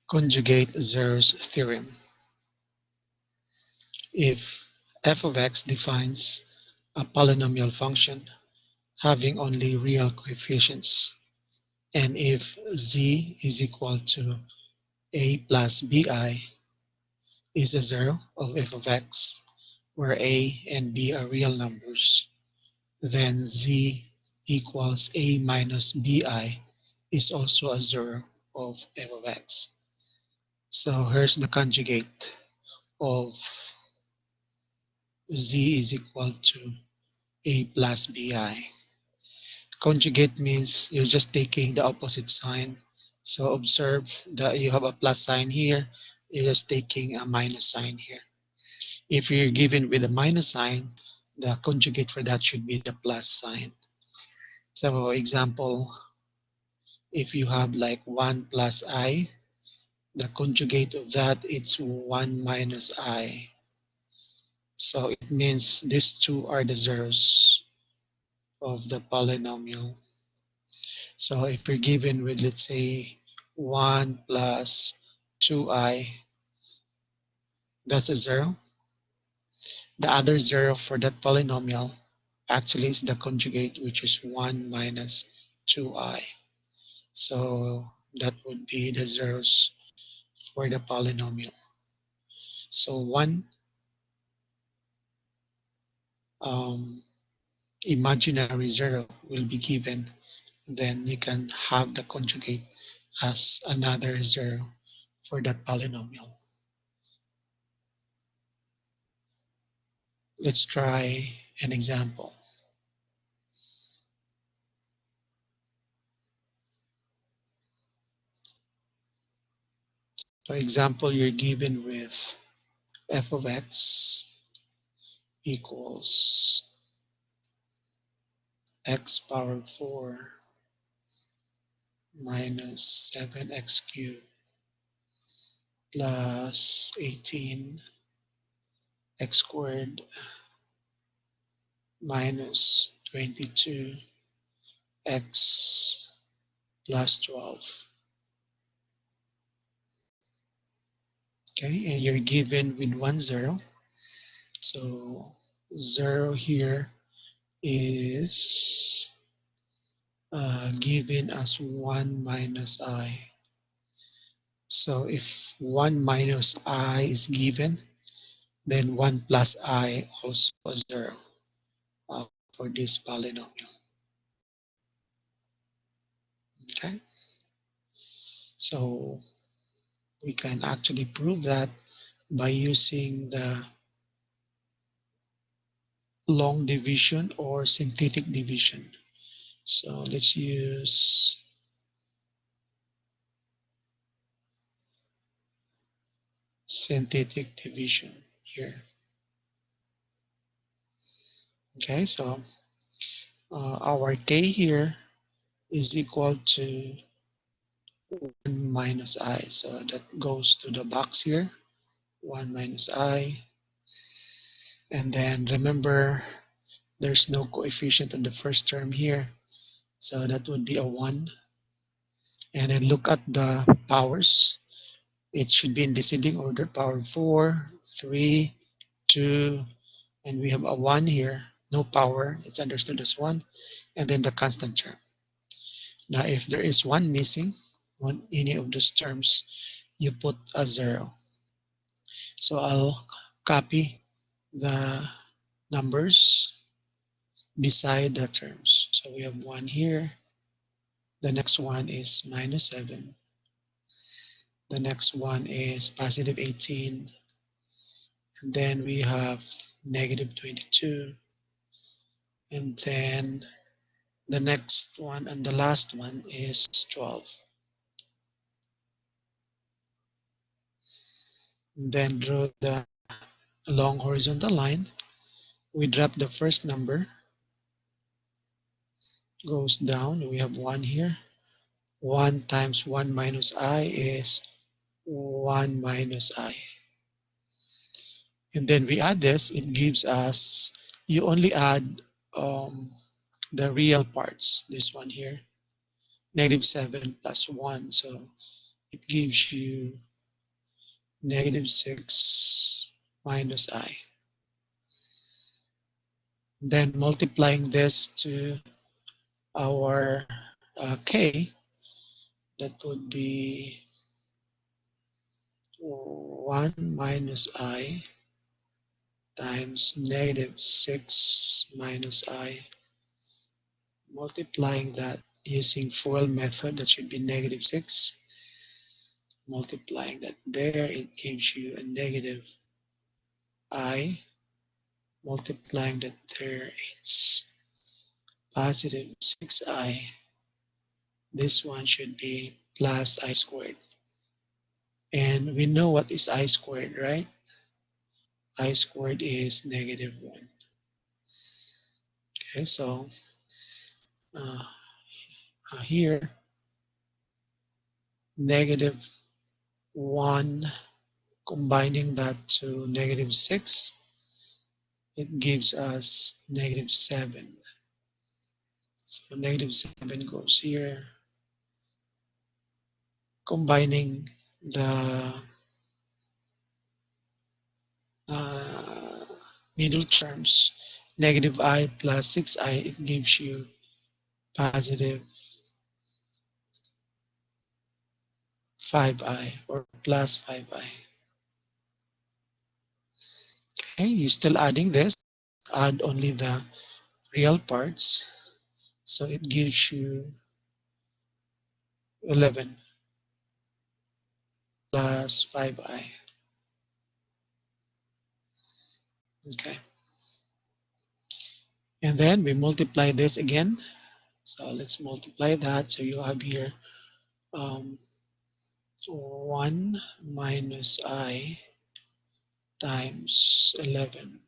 Conjugate Zeros Theorem. If f of x defines a polynomial function having only real coefficients, and if z is equal to a plus bi is a zero of f of x, where a and b are real numbers, then z equals a minus bi is also a zero of f of x. So here's the conjugate of z is equal to a plus bi. Conjugate means you're just taking the opposite sign. So observe that you have a plus sign here, you're just taking a minus sign here. If you're given with a minus sign, the conjugate for that should be the plus sign. So for example, if you have like 1 plus I, the conjugate of that it's 1 minus I. So it means these two are the zeros of the polynomial. So if you're given with, let's say, 1 plus 2i, that's a zero. The other zero for that polynomial actually is the conjugate, which is 1 minus 2i. So that would be the zeros for the polynomial. So one imaginary zero will be given, then you can have the conjugate as another zero for that polynomial. Let's try an example. For example, you're given with f of x equals x power 4 minus 7x cubed plus 18 x squared minus 22 x plus 12. Okay, and you're given with 1 0. So 0 here is given as 1 minus I. So if 1 minus I is given, then 1 plus I also is 0 for this polynomial. Okay, so we can actually prove that by using the long division or synthetic division. So let's use synthetic division here. Okay, so our k here is equal to 1 minus I. So that goes to the box here, 1 minus I. And then remember, there's no coefficient on the first term here. So that would be a 1. And then look at the powers. It should be in descending order, power 4, 3, 2, and we have a 1 here. No power, it's understood as 1. And then the constant term. Now, if there is 1 missing on any of those terms, you put a 0. So I'll copy the numbers beside the terms. So we have 1 here. The next one is minus 7. The next one is positive 18. And then we have negative 22. And then the next one and the last one is 12. And then draw the long horizontal line. We drop the first number, goes down. We have 1 here. 1 times 1 minus I is 1 minus I. And then we add this, it gives us, you only add the real parts, this one here, negative 7 plus 1. So it gives you negative 6 minus I. Then multiplying this to our k, that would be 1 minus I times negative 6 minus I. Multiplying that using FOIL method, that should be negative 6. Multiplying that there, it gives you a negative I. Multiplying that there, it's positive 6I. This one should be plus I squared. And we know what is I squared, right? I squared is negative 1. Okay, so uh, here, negative 1, combining that to negative 6, it gives us negative 7. So negative 7 goes here. Combining the uh, middle terms, negative I plus 6I, it gives you positive 5I or plus 5I. Okay, you're still adding this. Add only the real parts. So it gives you 11 plus 5I. Okay. And then we multiply this again. So let's multiply that. So you have here 1 minus I times 11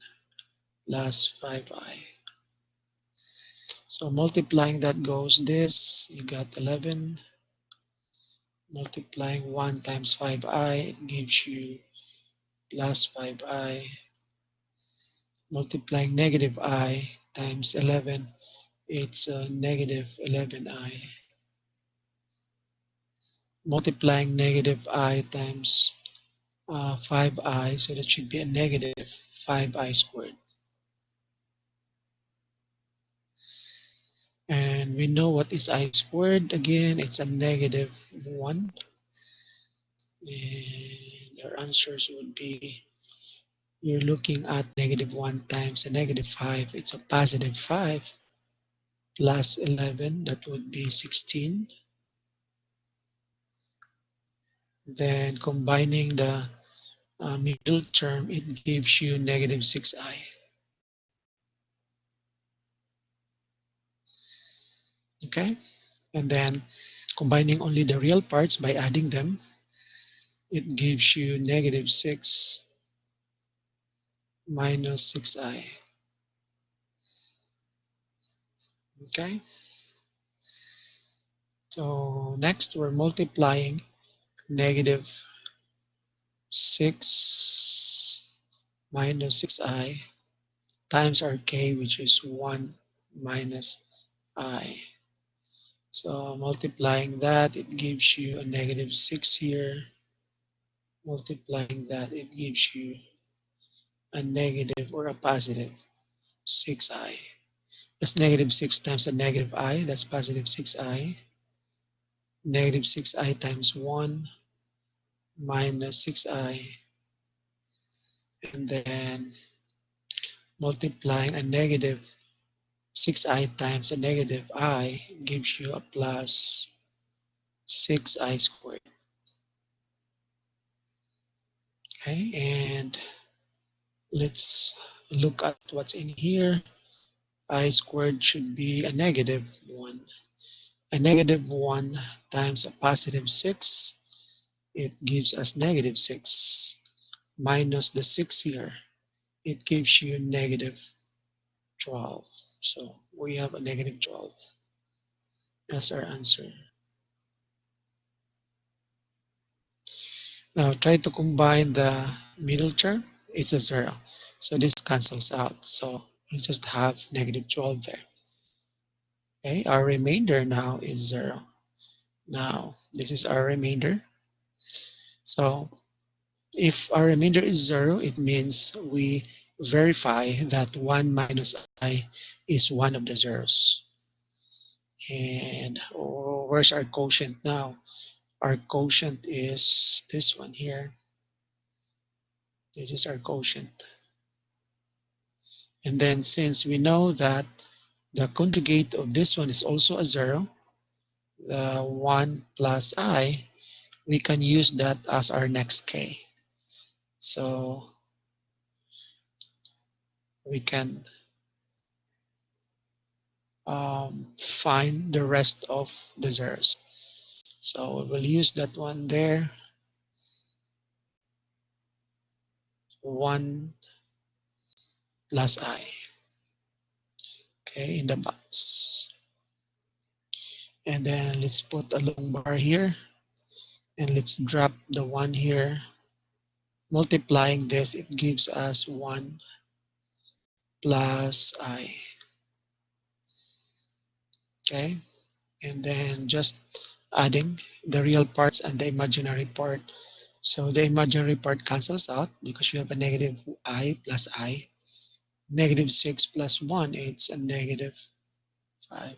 plus 5I. So multiplying that goes this. You got 11. Multiplying 1 times 5I, it gives you plus 5I. Multiplying negative I times 11, it's negative 11I. Multiplying negative I times 5I, so that should be a negative 5I squared. And we know what is I squared. Again, it's a negative 1. And our answers would be, you're looking at negative 1 times a negative 5. It's a positive 5 plus 11. That would be 16. Then combining the middle term, it gives you negative 6I. Okay, and then combining only the real parts by adding them, it gives you negative 6 minus 6I. Okay, so next we're multiplying negative 6 minus 6I times our k, which is 1 minus I. So multiplying that, it gives you a negative 6 here. Multiplying that, it gives you a negative or a positive 6I. That's negative 6 times a negative I. That's positive 6I. Negative 6I times 1 minus 6I. And then multiplying a negative 6I times a negative I gives you a plus 6I squared. Okay, and let's look at what's in here. I squared should be a negative 1. A negative 1 times a positive 6, it gives us negative 6. Minus the 6 here, it gives you negative 12. So we have a negative 12 as our answer. Now try to combine the middle term. It's a 0. So this cancels out. So we just have negative 12 there. Okay, our remainder now is 0. Now this is our remainder. So if our remainder is 0, it means we verify that 1 minus I is one of the zeros. And where's our quotient now? Our quotient is this one here. This is our quotient. And then since we know that the conjugate of this one is also a 0, the 1 plus I, we can use that as our next k. So we can find the rest of the zeros. So we'll use that one there, 1 plus I, okay, in the box. And then let's put a long bar here, and let's drop the 1 here. Multiplying this, it gives us 1 plus I, okay? And then just adding the real parts and the imaginary part. So the imaginary part cancels out because you have a negative I plus I. Negative 6 plus 1, it's a negative 5.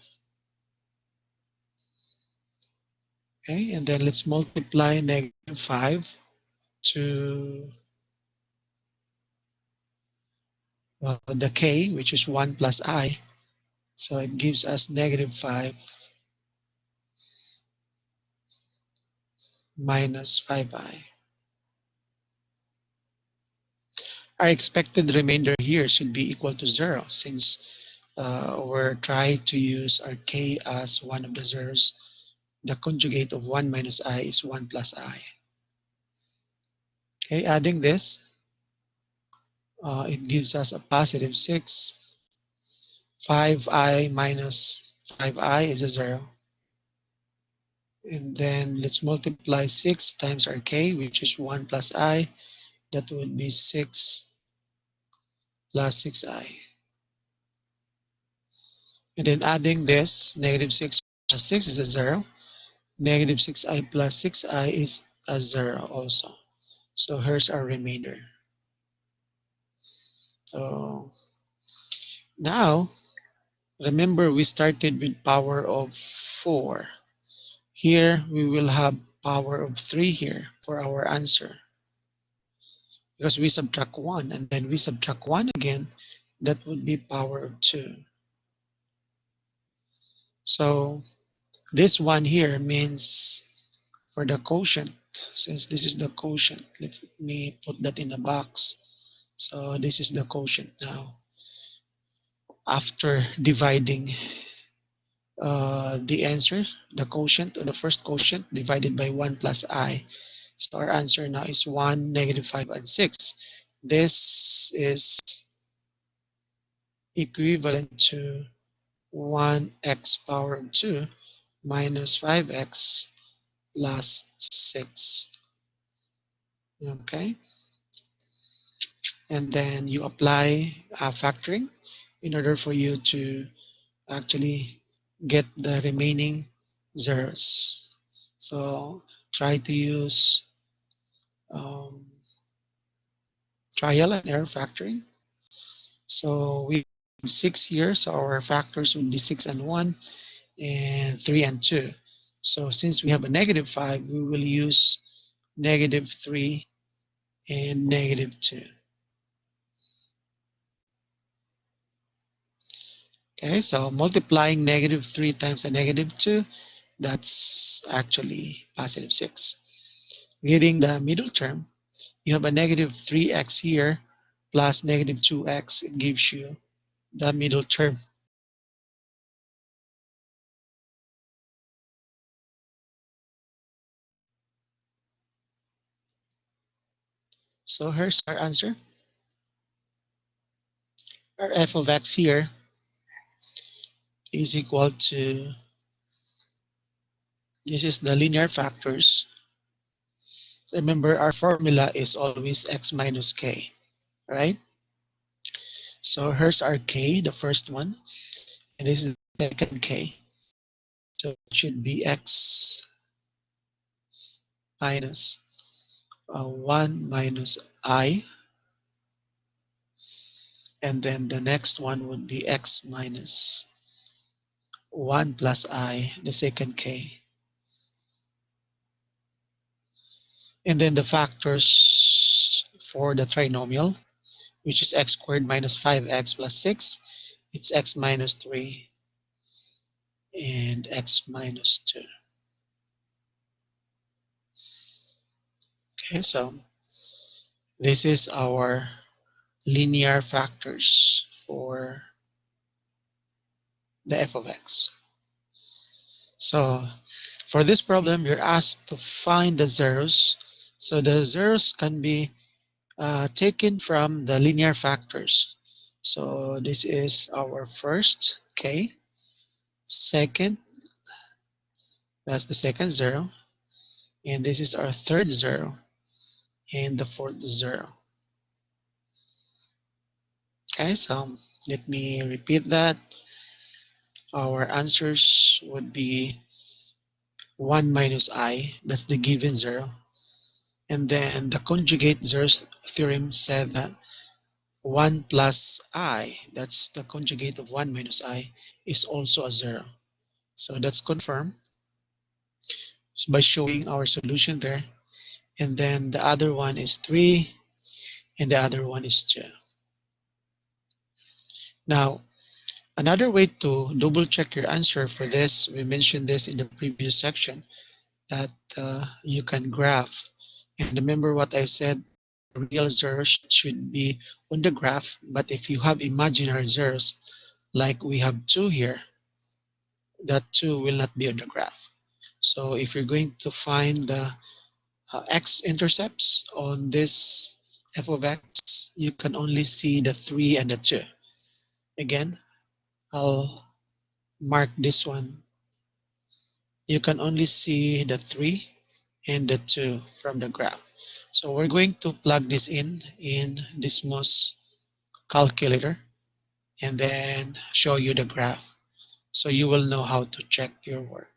Okay, and then let's multiply negative 5 to the k, which is 1 plus I. So it gives us negative 5 minus 5I. Our expected remainder here should be equal to 0 since we're trying to use our k as one of the zeros. The conjugate of 1 minus I is 1 plus I. Okay, adding this, it gives us a positive 6. 5I minus 5I is a 0. And then let's multiply 6 times our k, which is 1 plus I. That would be 6 plus 6I. And then adding this, negative 6 plus 6 is a 0. Negative 6I plus 6I is a 0 also. So here's our remainder. So now, remember we started with power of 4. Here we will have power of 3 here for our answer. Because we subtract 1 and then we subtract 1 again, that would be power of 2. So this one here means for the quotient, since this is the quotient, let me put that in a box. So this is the quotient now. After dividing the answer, the quotient, or the first quotient divided by 1 plus I. So our answer now is 1, negative 5, and 6. This is equivalent to 1x power of 2 minus 5x plus 6. Okay, and then you apply factoring in order for you to actually get the remaining zeros. So try to use trial and error factoring. So we have 6 here, so our factors would be 6 and 1 and 3 and 2. So since we have a negative 5, we will use negative 3 and negative 2. Okay, so multiplying negative 3 times a negative 2, that's actually positive 6. Getting the middle term, you have a negative 3x here plus negative 2x. It gives you the middle term. So here's our answer. Our f of x here is equal to, this is the linear factors. Remember, our formula is always x minus k, right? So here's our k, the first one, and this is the second k. So it should be x minus 1 minus I, and then the next one would be x minus 1 plus I, the second k. And then the factors for the trinomial, which is x squared minus 5x plus 6, it's x minus 3 and x minus 2. Okay, so this is our linear factors for the f of x. So for this problem, you're asked to find the zeros. So the zeros can be taken from the linear factors. So this is our first k, second, that's the second zero, and this is our third zero, and the fourth zero. Okay, so let me repeat that. Our answers would be 1 minus I, that's the given zero. And then the conjugate zeros theorem said that 1 plus I, that's the conjugate of 1 minus I, is also a zero. So that's confirmed by showing our solution there. And then the other one is 3, and the other one is 2. Now, another way to double check your answer for this, we mentioned this in the previous section, that you can graph. And remember what I said, real zeros should be on the graph, but if you have imaginary zeros, like we have 2 here, that 2 will not be on the graph. So if you're going to find the x-intercepts on this f of x, you can only see the 3 and the 2. Again, I'll mark this one. You can only see the 3 and the 2 from the graph. So we're going to plug this in Dismos calculator and then show you the graph so you will know how to check your work.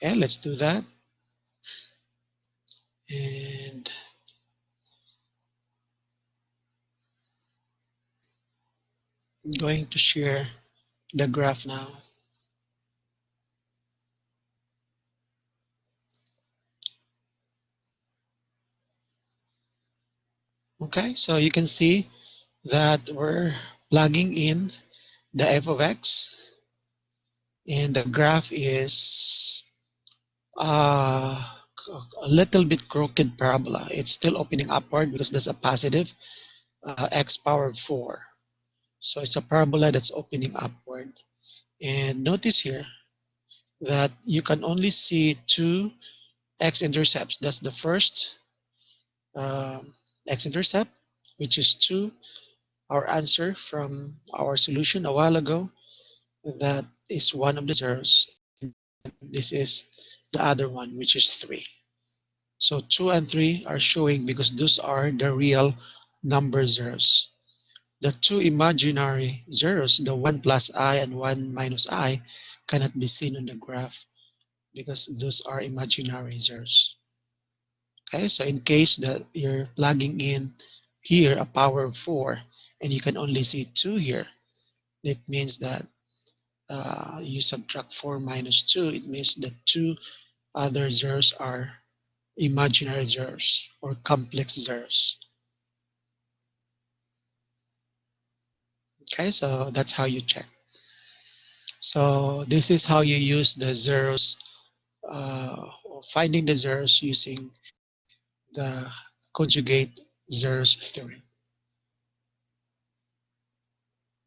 Okay, let's do that. And I'm going to share the graph now. Okay, so you can see that we're plugging in the f of x, and the graph is a little bit crooked parabola. It's still opening upward because that's a positive x power 4. So it's a parabola that's opening upward. And notice here that you can only see 2 x-intercepts. That's the first x-intercept, which is 2. Our answer from our solution a while ago, that is one of the zeros. This is the other one, which is 3. So 2 and 3 are showing because those are the real number zeros. The 2 imaginary zeros, the 1 plus I and 1 minus I, cannot be seen on the graph because those are imaginary zeros. Okay, so in case that you're plugging in here a power of 4 and you can only see 2 here, it means that you subtract 4 minus 2, it means that 2 other zeros are imaginary zeros or complex zeros. Okay, so that's how you check. So this is how you use the zeros, finding the zeros using the conjugate zeros theorem.